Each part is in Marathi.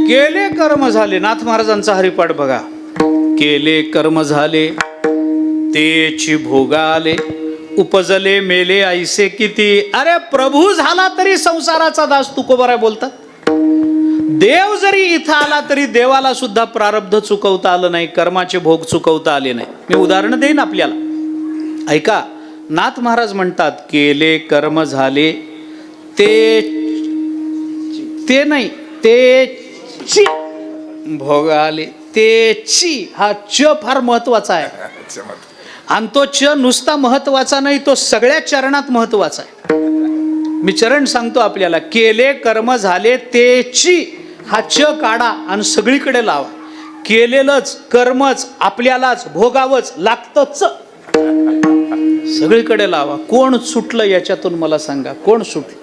केले कर्म झाले, नाथ महाराजांचा हरिपाठ बघा. केले कर्म झाले तेची भोगाले, उपजले मेले ऐसे किती. अरे प्रभू झाला तरी संसाराचा दास, तुकोबाराय बोलतात. देव जरी इथं आला तरी देवाला सुद्धा प्रारब्ध चुकवता आलं नाही, कर्माचे भोग चुकवता आले नाही. मी उदाहरण देईन आपल्याला, ऐका. नाथ महाराज म्हणतात केले कर्म झाले ते नाही, तेची भोगाले. तेची हा च फार महत्वाचा आहे. आणि तो च नुसता महत्वाचा नाही, तो सगळ्या चरणात महत्वाचा आहे. मी चरण सांगतो आपल्याला. केले कर्म झाले तेची हा च काढा आणि सगळीकडे लावा. केलेलंच कर्मच आपल्यालाच भोगावंच लागतच, सगळीकडे लावा. कोण सुटलं याच्यातून मला सांगा, कोण सुटलं?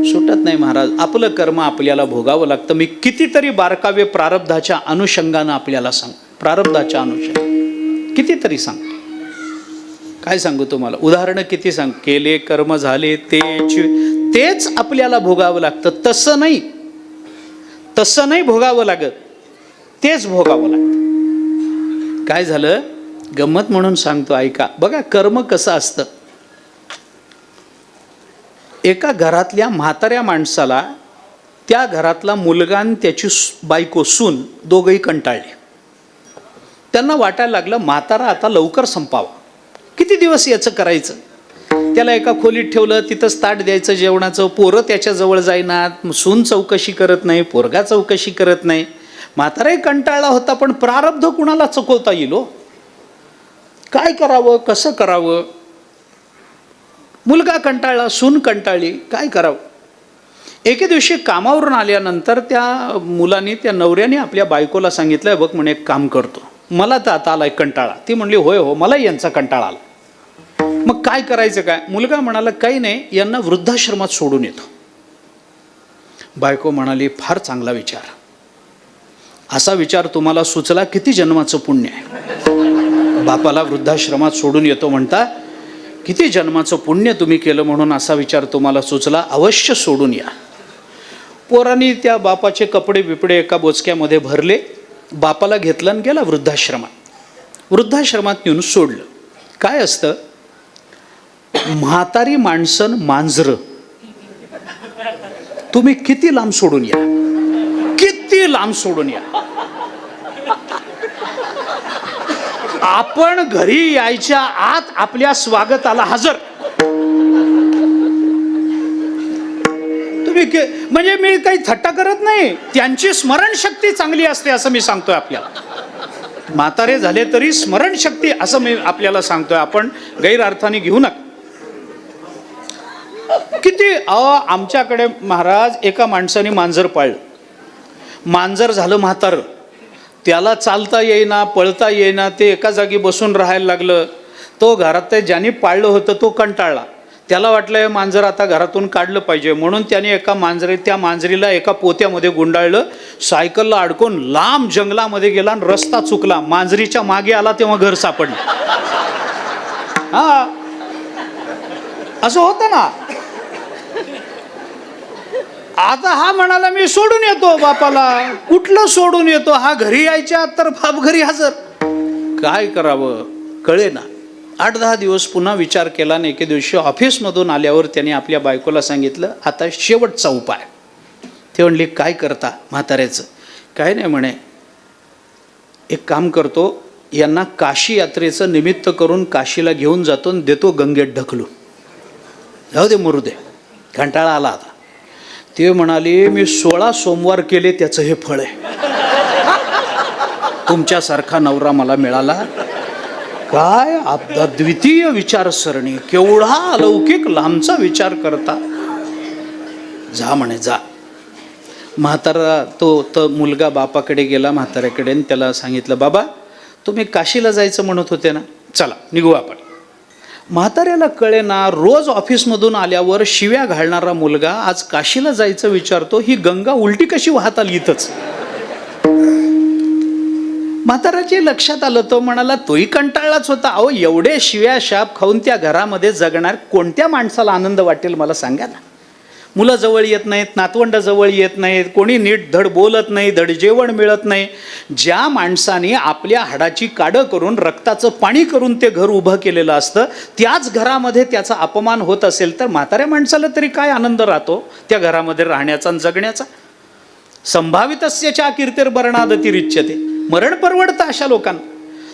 सुटत नाही महाराज. आपलं कर्म आपल्याला भोगावं लागतं. मी कितीतरी बारकावे प्रारब्धाच्या अनुषंगानं आपल्याला सांग, प्रारब्धाच्या अनुषंगाने कितीतरी सांग. काय सांगू तुम्हाला, उदाहरणं किती सांग. केले कर्म झाले तेच आपल्याला भोगावं लागतं. तसं नाही भोगावं लागत, तेच भोगावं लागतं. काय झालं, गंमत म्हणून सांगतो ऐका. बघा कर्म कसं असतं. एका घरातल्या म्हाताऱ्या माणसाला त्या घरातला मुलगा आणि त्याची बायको सून दोघंही कंटाळले. त्यांना वाटायला लागलं म्हातारा आता लवकर संपावा, किती दिवस याचं करायचं. त्याला एका खोलीत ठेवलं, तिथंच ताट द्यायचं जेवणाचं. पोरं त्याच्याजवळ जाईनात, सून चौकशी करत नाही, पोरगा चौकशी करत नाही. म्हाताराही कंटाळला होता, पण प्रारब्ध कुणाला चुकवता येईल हो? काय करावं, कसं करावं. मुलगा कंटाळला, सून कंटाळली, काय करावं. एके दिवशी कामावरून आल्यानंतर त्या मुलाने, त्या नवऱ्याने आपल्या बायकोला सांगितलं, बघ म्हणे एक काम करतो, मला तर आता आलाय कंटाळा. ती म्हणली होय हो, मलाही यांचा कंटाळा आला. मग काय करायचं काय. मुलगा म्हणाला काही नाही, यांना वृद्धाश्रमात सोडून येतो. बायको म्हणाली फार चांगला विचार. असा विचार तुम्हाला सुचला, किती जन्माचं पुण्य आहे. बापाला वृद्धाश्रमात सोडून येतो म्हणता, किती जन्माचं पुण्य तुम्ही केलं म्हणून असा विचार तुम्हाला सुचला. अवश्य सोडून या. पोरांनी त्या बापाचे कपडे बिपडे एका बोचक्यामध्ये भरले, बापाला घेतलं आणि गेला वृद्धाश्रमात. वृद्धाश्रमात नेऊन सोडलं. काय असतं, म्हातारी माणसं मांजरं तुम्ही किती लांब सोडून या, किती लांब सोडून या. आपण घरी यायच्या आत आपल्या स्वागताला हजर. तुम्ही म्हणजे मी काही थट्टा करत नाही, त्यांची स्मरणशक्ती चांगली असते असं मी सांगतोय आपल्याला. म्हातारे झाले तरी स्मरणशक्ती असं मी आपल्याला सांगतोय, आपण गैरअर्थाने घेऊ नका. किती आमच्याकडे महाराज एका माणसाने मांजर पाळलं. मांजर झालं म्हातारं, त्याला चालता येईना, पळता येईना, ते एका जागी बसून राहायला लागलं. तो घरात ज्याने पाळलं होतं तो कंटाळला. त्याला वाटलं हे मांजर आता घरातून काढलं पाहिजे, म्हणून त्याने त्या मांजरीला एका पोत्यामध्ये गुंडाळलं, सायकलला अडकून लांब जंगलामध्ये गेला आणि रस्ता चुकला. मांजरीच्या मागे आला तेव्हा घर सापडलं. हा असं होतं ना. आता हा म्हणाला मी सोडून येतो बापाला. कुठलं सोडून येतो, हा घरी यायच्या तर बाप घरी हजर. काय करावं कळे ना. 8-10 दिवस पुन्हा विचार केला आणि एके दिवशी ऑफिसमधून आल्यावर त्याने आपल्या बायकोला सांगितलं आता शेवटचा उपाय. ते म्हणले काय करता म्हाताऱ्याचं. काय नाही म्हणे, एक काम करतो, यांना काशी यात्रेचं निमित्त करून काशीला घेऊन जातो आणि देतो गंगेत ढकलून. जाऊ दे मरू दे, कंटाळा आला आता. ते म्हणाले मी 16 सोमवार केले, त्याचं हे फळ आहे. तुमच्यासारखा नवरा मला मिळाला. काय अद्वितीय विचारसरणी, केवढा अलौकिक लांबचा विचार करता. जा म्हणे जा. म्हातारा तो मुलगा बापाकडे गेला म्हाताऱ्याकडे आणि त्याला सांगितलं बाबा तुम्ही काशीला जायचं म्हणत होते ना, चला निघू आपण. म्हाताऱ्याला कळे ना, रोज ऑफिसमधून आल्यावर शिव्या घालणारा मुलगा आज काशीला जायचं विचारतो, ही गंगा उलटी कशी वाहत आली इथंच. म्हाताऱ्याच्या लक्षात आलं. तो म्हणाला तोही कंटाळलाच होता. अहो एवढे शिव्या शाप खाऊन त्या घरामध्ये जगणार कोणत्या माणसाला आनंद वाटेल मला सांगा ना. मुलं जवळ येत नाहीत, नातवंड जवळ येत नाहीत, कोणी नीट धड बोलत नाही, धड जेवण मिळत नाही. ज्या माणसाने आपल्या हाडाची काडं करून रक्ताचं पाणी करून ते घर उभं केलेलं असतं, त्याच घरामध्ये त्याचा अपमान होत असेल तर म्हाताऱ्या माणसाला तरी काय आनंद राहतो त्या घरामध्ये राहण्याचा आणि जगण्याचा. संभावितस्य चा कीर्तिर्मरणादतिरिच्यते. मरण परवडतं अशा लोकांना.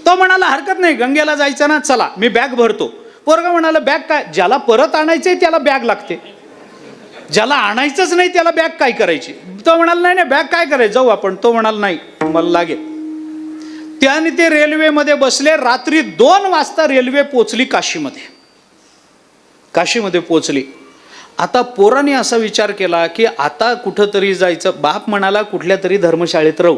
तो म्हणाला हरकत नाही, गंगेला जायचं ना, चला मी बॅग भरतो. पोरगा म्हणाला बॅग काय, ज्याला परत आणायचंय त्याला बॅग लागते, ज्याला आणायचंच नाही त्याला बॅग काय करायची. तो म्हणाला नाही नाही बॅग काय करायचं, जाऊ आपण. तो म्हणाला नाही मला लागेल. त्याने ते रेल्वेमध्ये बसले. रात्री 2 वाजता रेल्वे पोचली काशीमध्ये. काशीमध्ये पोचली. आता पोराने असा विचार केला की आता कुठंतरी जायचं. बाप म्हणाला कुठल्या तरी धर्मशाळेत राहू,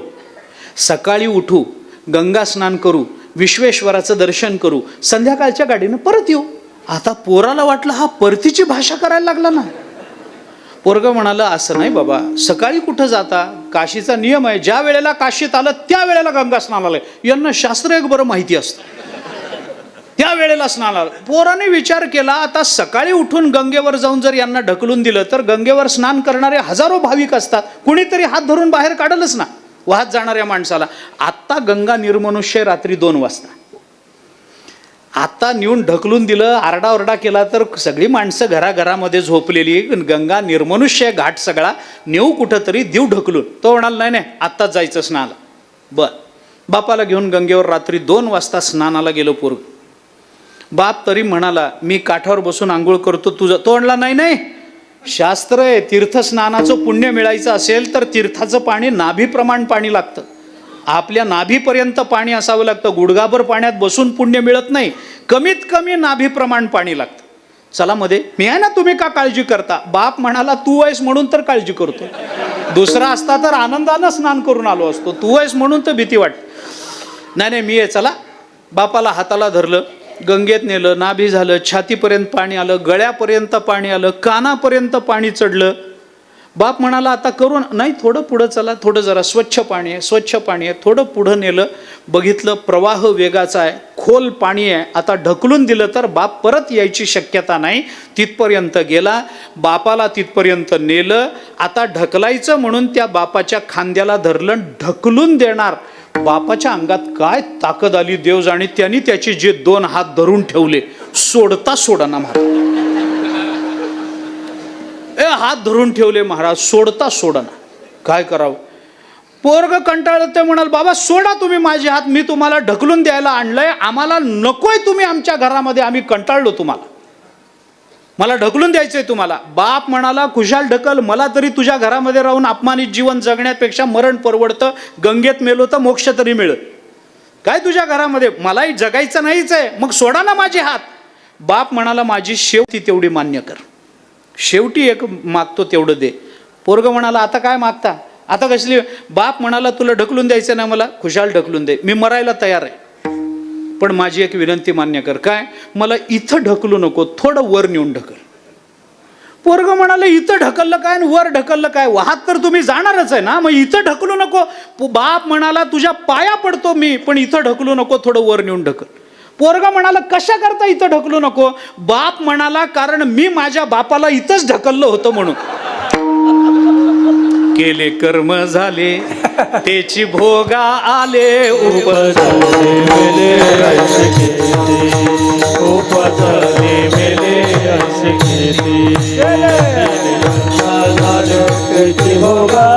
सकाळी उठू, गंगा स्नान करू, विश्वेश्वराचं दर्शन करू, संध्याकाळच्या गाडीनं परत येऊ. आता पोराला वाटलं हा परतीची भाषा करायला लागला ना. पोरग म्हणाला असं नाही बाबा, सकाळी कुठं जाता, काशीचा नियम आहे, ज्या वेळेला काशीत आलं त्या वेळेला गंगा स्नानाला. यांना शास्त्र एक बरं माहिती असतं, त्या वेळेला स्नानाला. पोराने विचार केला आता सकाळी उठून गंगेवर जाऊन जर यांना ढकलून दिलं तर गंगेवर स्नान करणारे हजारो भाविक असतात, कुणीतरी हात धरून बाहेर काढलच ना वाहत जाणाऱ्या माणसाला. आता गंगा निर्मनुष्य रात्री 2 वाजता. आता नेऊन ढकलून दिलं, आरडाओरडा केला तर सगळी माणसं घराघरामध्ये झोपलेली. गंगा निर्मनुष्य घाट सगळा, नेऊ कुठंतरी देऊ ढकलून. तो म्हणाला नाही नाही आत्ताच जायचं स्नानाला. बरं, बापाला घेऊन गंगेवर रात्री 2 वाजता स्नानाला गेलो पोरग. बाप तरी म्हणाला मी काठावर बसून आंघोळ करतो तुझं. तो म्हणला नाही नाही, शास्त्र आहे, तीर्थस्नानाचं पुण्य मिळायचं असेल तर तीर्थाचं पाणी नाभीप्रमाण पाणी लागतं, आपल्या नाभीपर्यंत पाणी असावं लागतं. गुडघाभर पाण्यात बसून पुण्य मिळत नाही, कमीत कमी नाभीप्रमाण पाणी लागतं. चला मध्ये मी आहे ना, तुम्ही का काळजी करता. बाप म्हणाला तू आहेस म्हणून तर काळजी करतो, दुसरा असता तर आनंदानं स्नान करून आलो असतो, तू आहेस म्हणून तर भीती वाटते. नाही नाही मी आहे. चला, बापाला हाताला धरलं, गंगेत नेलं, नाभी झालं, छातीपर्यंत पाणी आलं, गळ्यापर्यंत पाणी आलं, कानापर्यंत पाणी चढलं. बाप म्हणाला आता करून नाही, थोडं पुढं चला, थोडं जरा स्वच्छ पाणी आहे, स्वच्छ पाणी आहे. थोडं पुढं नेलं, बघितलं प्रवाह वेगाचा आहे, खोल पाणी आहे. आता ढकलून दिलं तर बाप परत यायची शक्यता नाही. तिथपर्यंत गेला, बापाला तिथपर्यंत नेलं. आता ढकलायचं म्हणून त्या बापाच्या खांद्याला धरलं, ढकलून देणार. बापाच्या अंगात काय ताकद आली देव जाणे. त्यांनी त्याचे जे 2 हात धरून ठेवले, सोडता सोडाना महाराज. हात धरून ठेवले महाराज, सोडता सोडाना. काय करावं. पोरग कंटाळत ते म्हणाल बाबा सोडा तुम्ही माझे हात, मी तुम्हाला ढकलून द्यायला आणलंय, आम्हाला नकोय तुम्ही आमच्या घरामध्ये, आम्ही कंटाळलो तुम्हाला, मला ढकलून द्यायचंय तुम्हाला. बाप म्हणाला खुशाल ढकल, मला तरी तुझ्या घरामध्ये राहून अपमानित जीवन जगण्यापेक्षा मरण परवडतं. गंगेत मेलो तर मोक्ष तरी मिळत. काय तुझ्या घरामध्ये, मलाही जगायचं नाहीच आहे, मग सोडा ना माझे हात. बाप म्हणाला माझी शेवटी तेवढी मान्य कर, शेवटी एक मागतो तेवढं दे. पोरग म्हणाला आता काय मागता, आता कसली. बाप म्हणाला तुला ढकलून द्यायचं ना, मला खुशाल ढकलून दे, मी मरायला तयार आहे, पण माझी एक विनंती मान्य कर. काय, मला इथं ढकलू नको, थोडं वर नेऊन ढकल. पोरग म्हणाले इथं ढकललं काय आणि वर ढकललं काय, वाहत तर तुम्ही जाणारच आहे ना, मग इथं ढकलू नको. बाप म्हणाला तुझ्या पाया पडतो मी, पण इथं ढकलू नको, थोडं वर नेऊन ढकल. पोरगा म्हणाला कशा करता इथं ढकलू नको. बाप म्हणाला कारण मी माझ्या बापाला इथंच ढकललं होतं म्हणून. केले कर्म झाले त्याची भोगा आले, उपजले मेले ऐसे केले, उपजले मेले ऐसे केले, त्याची भोगा